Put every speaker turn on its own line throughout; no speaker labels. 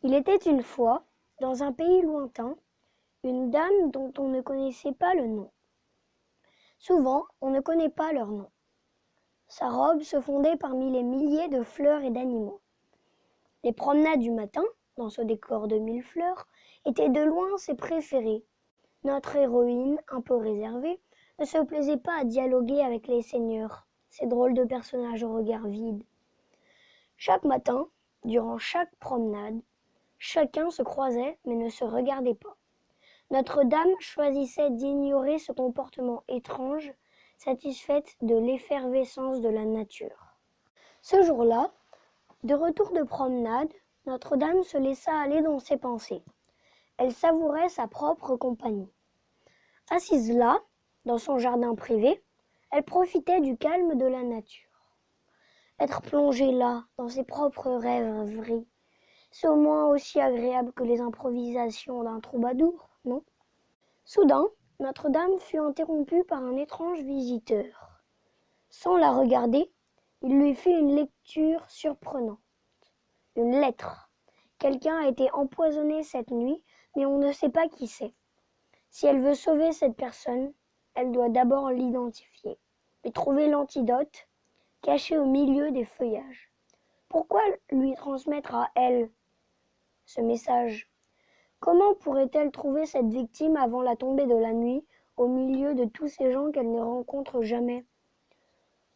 Il était une fois, dans un pays lointain, une dame dont on ne connaissait pas le nom. Souvent, on ne connaît pas leur nom. Sa robe se fondait parmi les milliers de fleurs et d'animaux. Les promenades du matin, dans ce décor de 1000 fleurs, étaient de loin ses préférées. Notre héroïne, un peu réservée, ne se plaisait pas à dialoguer avec les seigneurs, ces drôles de personnages au regard vide. Chaque matin, durant chaque promenade, chacun se croisait mais ne se regardait pas. Notre-Dame choisissait d'ignorer ce comportement étrange, satisfaite de l'effervescence de la nature. Ce jour-là, de retour de promenade, Notre-Dame se laissa aller dans ses pensées. Elle savourait sa propre compagnie. Assise là, dans son jardin privé, elle profitait du calme de la nature. Être plongée là, dans ses propres rêveries, c'est au moins aussi agréable que les improvisations d'un troubadour, non? Soudain, Notre-Dame fut interrompue par un étrange visiteur. Sans la regarder, il lui fit une lecture surprenante. Une lettre. Quelqu'un a été empoisonné cette nuit, mais on ne sait pas qui c'est. Si elle veut sauver cette personne, elle doit d'abord l'identifier et trouver l'antidote caché au milieu des feuillages. Pourquoi lui transmettre à elle ce message? Comment pourrait-elle trouver cette victime avant la tombée de la nuit, au milieu de tous ces gens qu'elle ne rencontre jamais?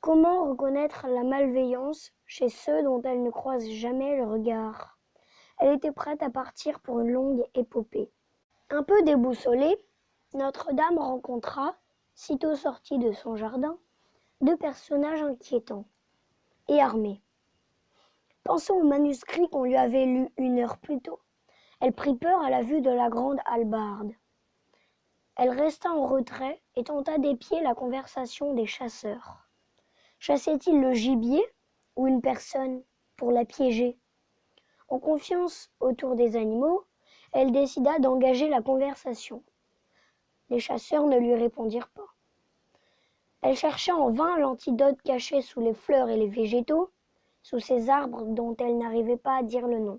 Comment reconnaître la malveillance chez ceux dont elle ne croise jamais le regard? Elle était prête à partir pour une longue épopée. Un peu déboussolée, Notre-Dame rencontra, sitôt sortie de son jardin, deux personnages inquiétants et armés. Pensant au manuscrit qu'on lui avait lu 1 heure plus tôt, elle prit peur à la vue de la grande hallebarde. Elle resta en retrait et tenta d'épier la conversation des chasseurs. Chassaient-ils le gibier ou une personne pour la piéger? En confiance autour des animaux, elle décida d'engager la conversation. Les chasseurs ne lui répondirent pas. Elle chercha en vain l'antidote caché sous les fleurs et les végétaux, sous ces arbres dont elle n'arrivait pas à dire le nom.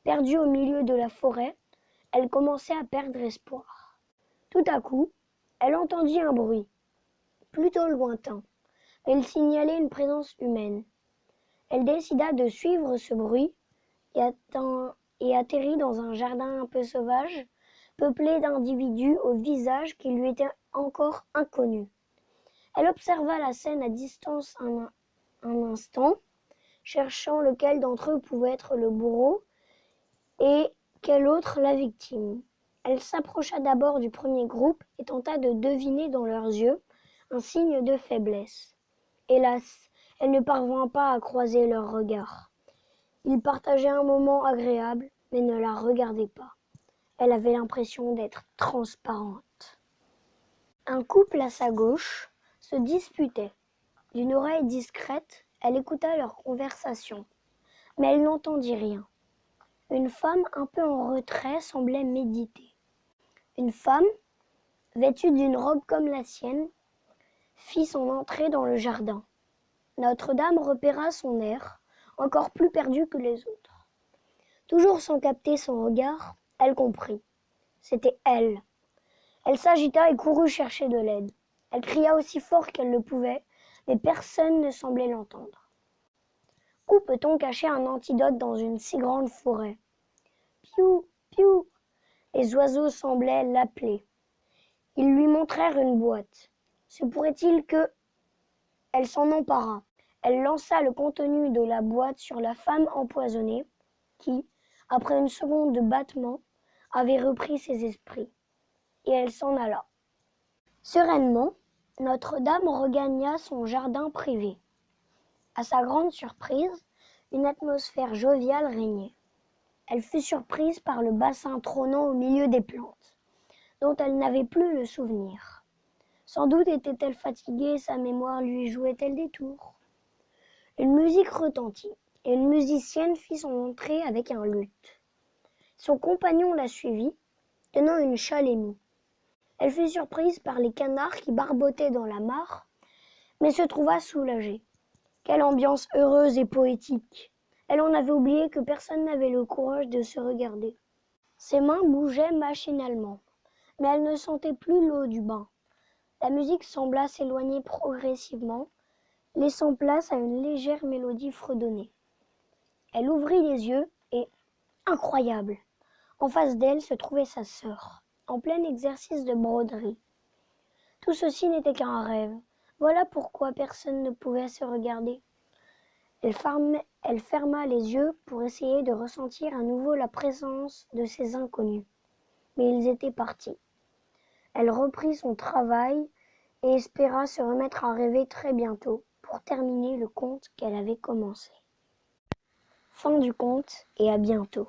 Perdue au milieu de la forêt, elle commençait à perdre espoir. Tout à coup, elle entendit un bruit, plutôt lointain. Il signalait une présence humaine. Elle décida de suivre ce bruit et atterrit dans un jardin un peu sauvage, peuplé d'individus au visage qui lui étaient encore inconnus. Elle observa la scène à distance un instant, cherchant lequel d'entre eux pouvait être le bourreau et quel autre la victime. Elle s'approcha d'abord du premier groupe et tenta de deviner dans leurs yeux un signe de faiblesse. Hélas, elle ne parvint pas à croiser leurs regards. Ils partageaient un moment agréable, mais ne la regardaient pas. Elle avait l'impression d'être transparente. Un couple à sa gauche se disputait. D'une oreille discrète, elle écouta leur conversation, mais elle n'entendit rien. Une femme un peu en retrait semblait méditer. Une femme, vêtue d'une robe comme la sienne, fit son entrée dans le jardin. Notre-Dame repéra son air, encore plus perdu que les autres. Toujours sans capter son regard, elle comprit. C'était elle. Elle s'agita et courut chercher de l'aide. Elle cria aussi fort qu'elle le pouvait, mais personne ne semblait l'entendre. Où peut-on cacher un antidote dans une si grande forêt? Piou, piou! Les oiseaux semblaient l'appeler. Ils lui montrèrent une boîte. Se pourrait-il que... Elle s'en empara. Elle lança le contenu de la boîte sur la femme empoisonnée, qui, après une seconde de battement, avait repris ses esprits. Et elle s'en alla. Sereinement, Notre-Dame regagna son jardin privé. À sa grande surprise, une atmosphère joviale régnait. Elle fut surprise par le bassin trônant au milieu des plantes, dont elle n'avait plus le souvenir. Sans doute était-elle fatiguée et sa mémoire lui jouait-elle des tours. Une musique retentit, et une musicienne fit son entrée avec un luth. Son compagnon la suivit, tenant une chalémie. Elle fut surprise par les canards qui barbotaient dans la mare, mais se trouva soulagée. Quelle ambiance heureuse et poétique! Elle en avait oublié que personne n'avait le courage de se regarder. Ses mains bougeaient machinalement, mais elle ne sentait plus l'eau du bain. La musique sembla s'éloigner progressivement, laissant place à une légère mélodie fredonnée. Elle ouvrit les yeux et, incroyable, en face d'elle se trouvait sa sœur, en plein exercice de broderie. Tout ceci n'était qu'un rêve. Voilà pourquoi personne ne pouvait se regarder. Elle ferma les yeux pour essayer de ressentir à nouveau la présence de ces inconnus. Mais ils étaient partis. Elle reprit son travail et espéra se remettre à rêver très bientôt pour terminer le conte qu'elle avait commencé. Fin du conte et à bientôt.